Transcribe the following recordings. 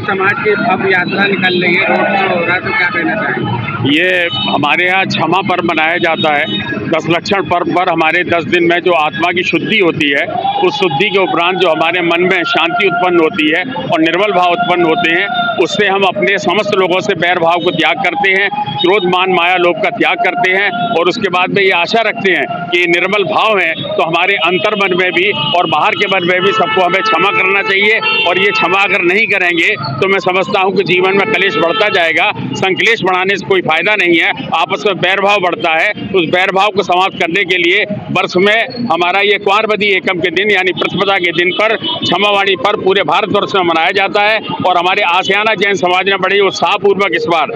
समाज की भव्य यात्रा निकल रही है, रोड शो हो रहा है, तो क्या कहना चाहेंगे? ये हमारे यहाँ क्षमा पर्व मनाया जाता है। 10 लक्षण पर्व पर हमारे 10 दिन में जो आत्मा की शुद्धि होती है, उस शुद्धि के उपरांत जो हमारे मन में शांति उत्पन्न होती है और निर्मल भाव उत्पन्न होते हैं, उससे हम अपने समस्त लोगों से बैर भाव को त्याग करते हैं, क्रोध मान माया लोभ का त्याग करते हैं और उसके बाद में ये आशा रखते हैं कि निर्मल भाव है तो हमारे अंतर मन में भी और बाहर के मन में भी सबको हमें क्षमा करना चाहिए। और ये क्षमा अगर नहीं करेंगे तो मैं समझता हूँ कि जीवन में कलेश बढ़ता जाएगा। संकलेश बढ़ाने से कोई फायदा नहीं है, आपस में बैर भाव बढ़ता है। उस बैर भाव को समाप्त करने के लिए वर्ष में हमारा ये क्वारवदी एकम के दिन यानी प्रतिपदा के दिन पर क्षमावाणी पर्व पूरे भारतवर्ष में मनाया जाता है। और हमारे आसियाना जैन समाज ने बड़ी उत्साहपूर्वक इस बार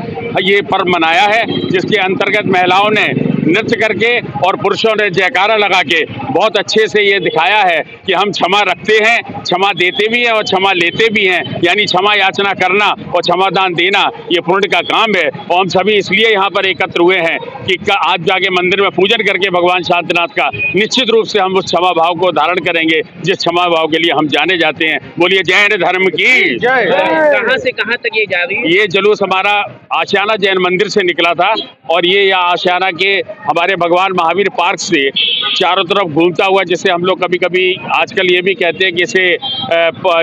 ये पर्व मनाया है, जिसके अंतर्गत महिलाओं ने नृत्य करके और पुरुषों ने जयकारा लगा के बहुत अच्छे से ये दिखाया है कि हम क्षमा रखते हैं, क्षमा देते भी हैं और क्षमा लेते भी हैं। यानी क्षमा याचना करना और क्षमादान देना ये पुण्य का काम है। और हम सभी इसलिए यहाँ पर एकत्र हुए हैं कि आज जाके मंदिर में पूजन करके भगवान शांतिनाथ का निश्चित रूप से हम उस क्षमा भाव को धारण करेंगे जिस क्षमा भाव के लिए हम जाने जाते हैं। बोलिए जय हिंद धर्म की जय। कहाँ से कहाँ तक ये जा रही है? ये जुलूस हमारा आशियाना जैन मंदिर से निकला था और ये यहाँ आशियाना के हमारे भगवान महावीर पार्क से चारों तरफ घूमता हुआ, जिसे हम लोग कभी कभी आजकल ये भी कहते हैं कि इसे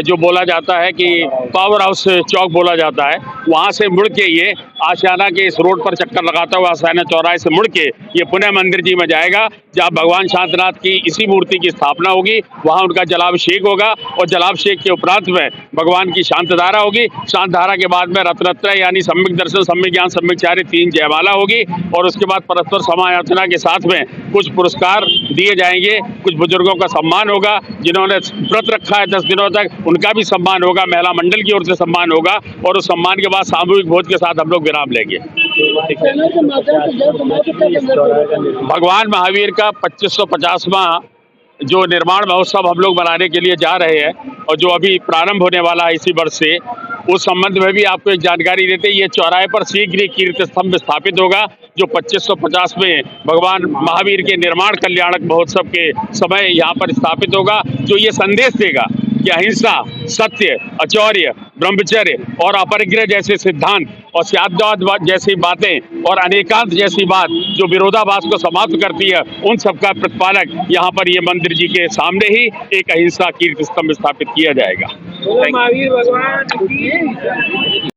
जो बोला जाता है कि पावर हाउस चौक बोला जाता है, वहाँ से मुड़ के ये आशियाना के इस रोड पर चक्कर लगाता हुआ आशियाना चौराहे से मुड़ के ये पुनः मंदिर जी में जाएगा, जहाँ भगवान शांतिनाथ की इसी मूर्ति की स्थापना होगी। वहाँ उनका जलाभिषेक होगा और जलाभिषेक के उपरांत में भगवान की शांत धारा होगी। शांत धारा के बाद में रत्नत्रय यानी सम्यक दर्शन, सम्यक ज्ञान, सम्यक चारि 3 जयमाला होगी और उसके बाद परस्पर समायाचना के साथ में कुछ पुरस्कार दिए जाएंगे। कुछ बुजुर्गों का सम्मान होगा, जिन्होंने व्रत रखा है 10 दिनों तक, उनका भी सम्मान होगा, महिला मंडल की ओर से सम्मान होगा और उस सम्मान के बाद सामूहिक भोज के साथ हम लोग विराम लेंगे। भगवान महावीर का 2550वां जो निर्माण महोत्सव हम लोग मनाने के लिए जा रहे हैं और जो अभी प्रारंभ होने वाला है इसी वर्ष से, उस संबंध में भी आपको एक जानकारी देते हैं। ये चौराहे पर शीघ्र ही कीर्ति स्तंभ स्थापित होगा जो 2550 में भगवान महावीर के निर्माण कल्याणक महोत्सव के समय यहाँ पर स्थापित होगा, जो ये संदेश देगा कि अहिंसा, सत्य, अचौर्य, ब्रह्मचर्य और अपरिग्रह जैसे सिद्धांत और त्यागवाद जैसी बातें और अनेकांत जैसी बात जो विरोधाभास को समाप्त करती है, उन सबका प्रतिपादक यहाँ पर ये मंदिर जी के सामने ही एक अहिंसा कीर्ति स्तंभ स्थापित किया जाएगा। महावीर भगवान